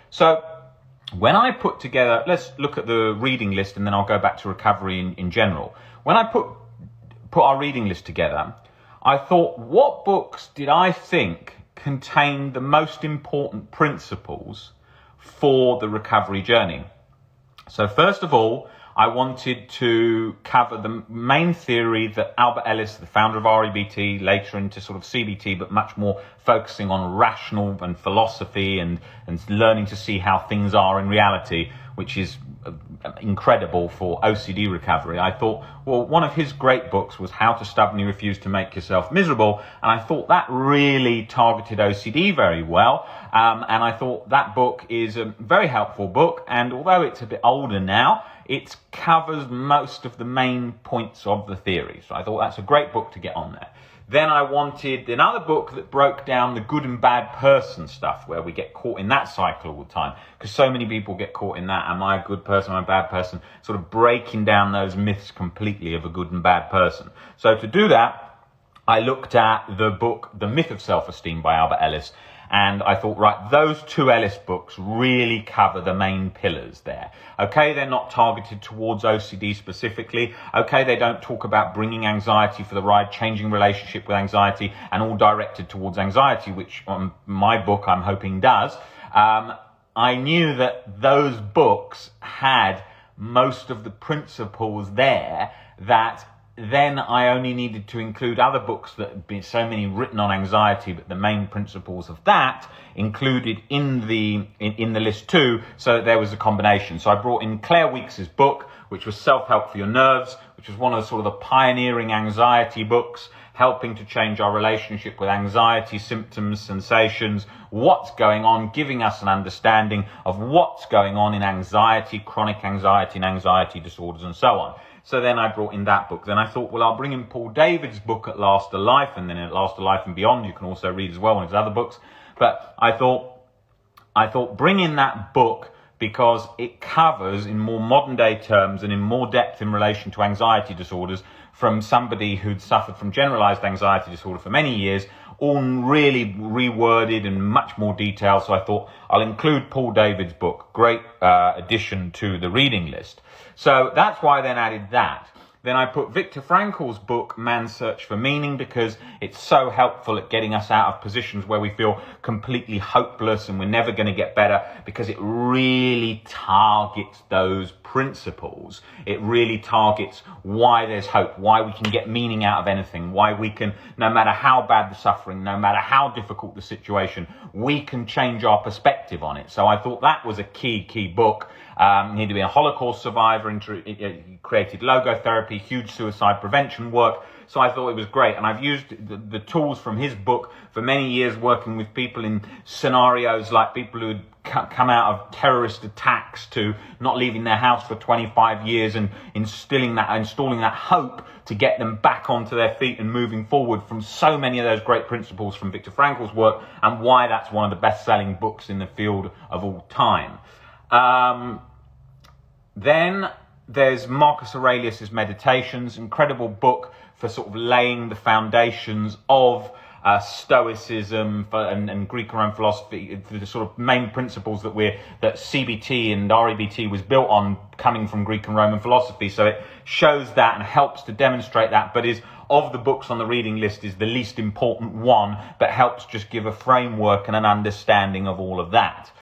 So when I put together, let's look at the reading list and then I'll go back to recovery in general. When I put our reading list together, I thought, what books did I think contain the most important principles for the recovery journey? So first of all, I wanted to cover the main theory that Albert Ellis, the founder of REBT, later into sort of CBT, but much more focusing on rational and philosophy and learning to see how things are in reality, which is incredible for OCD recovery. I thought, well, one of his great books was How to Stubbornly Refuse to Make Yourself Miserable, and I thought that really targeted OCD very well, and I thought that book is a very helpful book, and although it's a bit older now, it covers most of the main points of the theory. So I thought that's a great book to get on there. Then I wanted another book that broke down the good and bad person stuff, where we get caught in that cycle all the time, because so many people get caught in that. Am I a good person? Am I a bad person? Sort of breaking down those myths completely of a good and bad person. So to do that, I looked at the book, The Myth of Self-Esteem by Albert Ellis. And I thought, right, those two Ellis books really cover the main pillars there. Okay, they're not targeted towards OCD specifically. Okay, they don't talk about bringing anxiety for the ride, changing relationship with anxiety, and all directed towards anxiety, which my book I'm hoping does. I knew that those books had most of the principles there that then I only needed to include other books that had been so many written on anxiety, but the main principles of that included in the list too, so that there was a combination. So I brought in Claire Weekes' book, which was Self-Help for Your Nerves, which was one of the sort of the pioneering anxiety books, helping to change our relationship with anxiety, symptoms, sensations, what's going on, giving us an understanding of what's going on in anxiety, chronic anxiety and anxiety disorders and so on. So then I brought in that book. Then I thought, well, I'll bring in Paul David's book, At Last a Life, and then At Last a Life and Beyond. You can also read as well one of his other books. But I thought bring in that book because it covers in more modern day terms and in more depth in relation to anxiety disorders from somebody who'd suffered from generalized anxiety disorder for many years, all really reworded in much more detail. So I thought I'll include Paul David's book. Great addition to the reading list. So that's why I then added that. Then I put Viktor Frankl's book, Man's Search for Meaning, because it's so helpful at getting us out of positions where we feel completely hopeless and we're never going to get better, because it really targets those principles. It really targets why there's hope, why we can get meaning out of anything, why we can, no matter how bad the suffering, no matter how difficult the situation, we can change our perspective on it. So I thought that was a key book. He'd been a Holocaust survivor, he created logotherapy, huge suicide prevention work. So I thought it was great. And I've used the tools from his book for many years, working with people in scenarios like people who'd come out of terrorist attacks to not leaving their house for 25 years and installing that hope to get them back onto their feet and moving forward, from so many of those great principles from Viktor Frankl's work, and why that's one of the best-selling books in the field of all time. Then there's Marcus Aurelius' Meditations, incredible book for sort of laying the foundations of Stoicism and Greek-Roman philosophy, the sort of main principles that CBT and REBT was built on, coming from Greek and Roman philosophy. So it shows that and helps to demonstrate that, but is, of the books on the reading list, is the least important one, but helps just give a framework and an understanding of all of that.